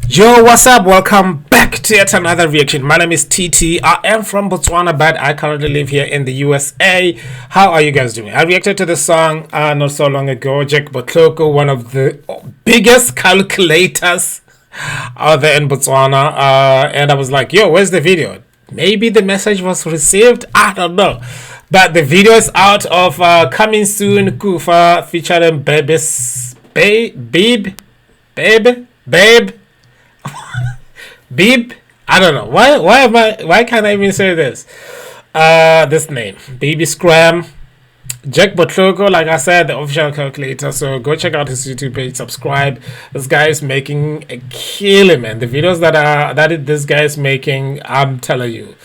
Yo, what's up? Welcome back to yet another reaction. My name is TT. I am from Botswana, but I currently live here in the USA. How are you guys doing? I reacted to this song not so long ago. Jack Botloko, one of the biggest calculators out there in Botswana. And I was like, yo, where's the video? Maybe the message was received. I don't know. But the video is out of coming soon. KUFA featuring Bebe. Beep. I don't know why can't I even say this this name. Baby Scram. Jack Botloko, like I said, the official calculator. So go check out his YouTube page, subscribe. This guy is making a killing, man. The videos this guy is making, I'm telling you,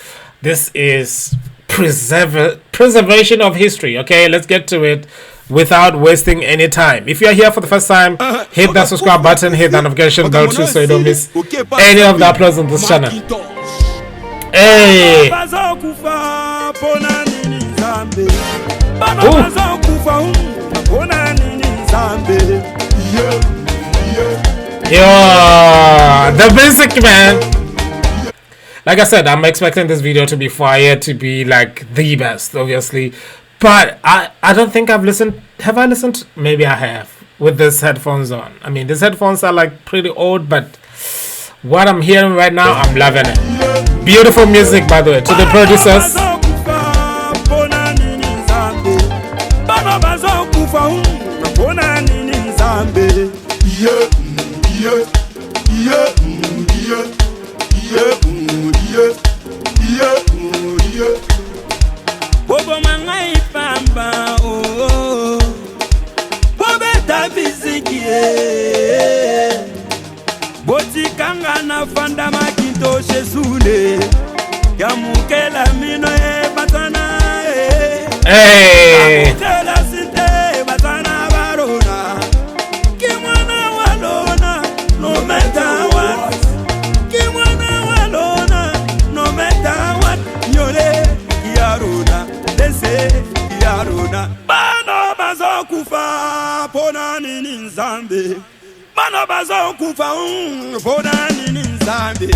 this is preservation of history. Okay, let's get to it without wasting any time. If you are here for the first time, hit that subscribe button, hit that notification bell too, so you don't miss any of the uploads on this channel. Hey! Yo, the basic, man. Like I said, I'm expecting this video to be fire, to be like the best, obviously. But I don't think I've listened. Have I listened? Maybe I have with these headphones on. I mean, these headphones are like pretty old, but what I'm hearing right now, I'm loving it. Beautiful music, by the way, to the producers. Botikanga na fanda Mcintosh sule yamukela mino batana yamukela sinte batana barona kimwana walona no matter what kimwana walona no matter what nyole yarona dese yarona bano bazokufa pona nini nzambe bano bazokufa pona nini nzambe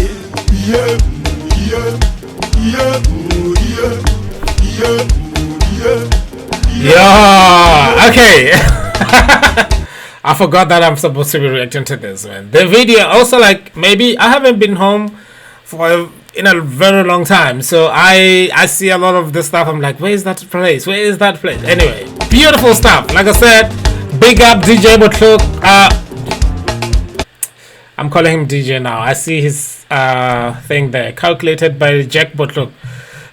Yeah, okay. I forgot that I'm supposed to be reacting to this, man. The video also, like, maybe I haven't been home in a very long time, so I see a lot of this stuff. I'm like, where is that place? Where is that place? Anyway, beautiful stuff. Like I said, big up DJ Botloko. I'm calling him DJ now. I see his thing there, calculated by Jack Botloko.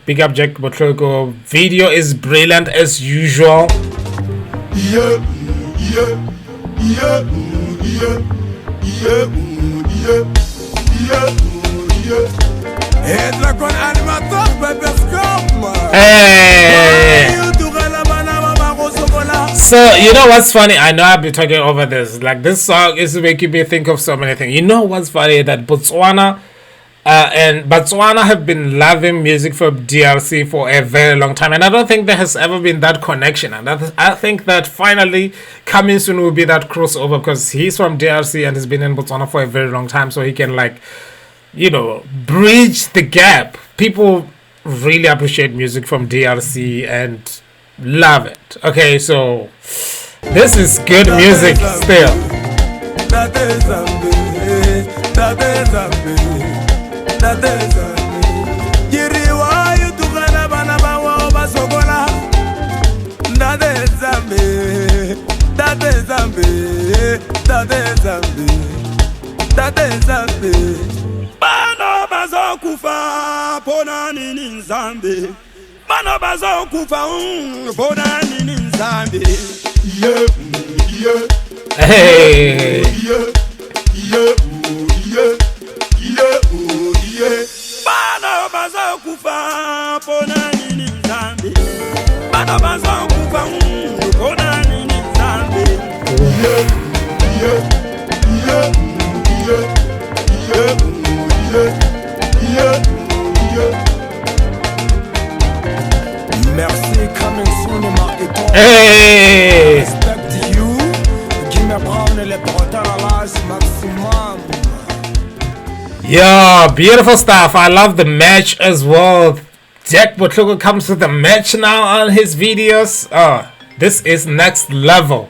Big up Jack Botloko. Video is brilliant as usual. So you know what's funny? I know I've been talking over this. Like, this song is making me think of so many things. You know what's funny? That Botswana have been loving music from DRC for a very long time, and I don't think there has ever been that connection. And I think that finally coming soon will be that crossover, because he's from DRC and he's been in Botswana for a very long time, so he can, like, you know, bridge the gap. People really appreciate music from DRC and love it. Okay, so this is good music still. Bano bazokufa pona nini nzambe bano bazokufa pona nini nzambe Hey, bano bazokufa pona nini nzambe bano bazokufa pona nini nzambe merci coming soon Mcintosh. hey. Respect you, give me brown le porteur à l'âge maximum. Yeah, beautiful stuff. I love the match as well. Jack Botloko comes with the match now on his videos. Oh, this is next level.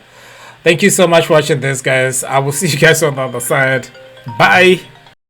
Thank you so much for watching this, guys. I will see you guys on the other side. Bye.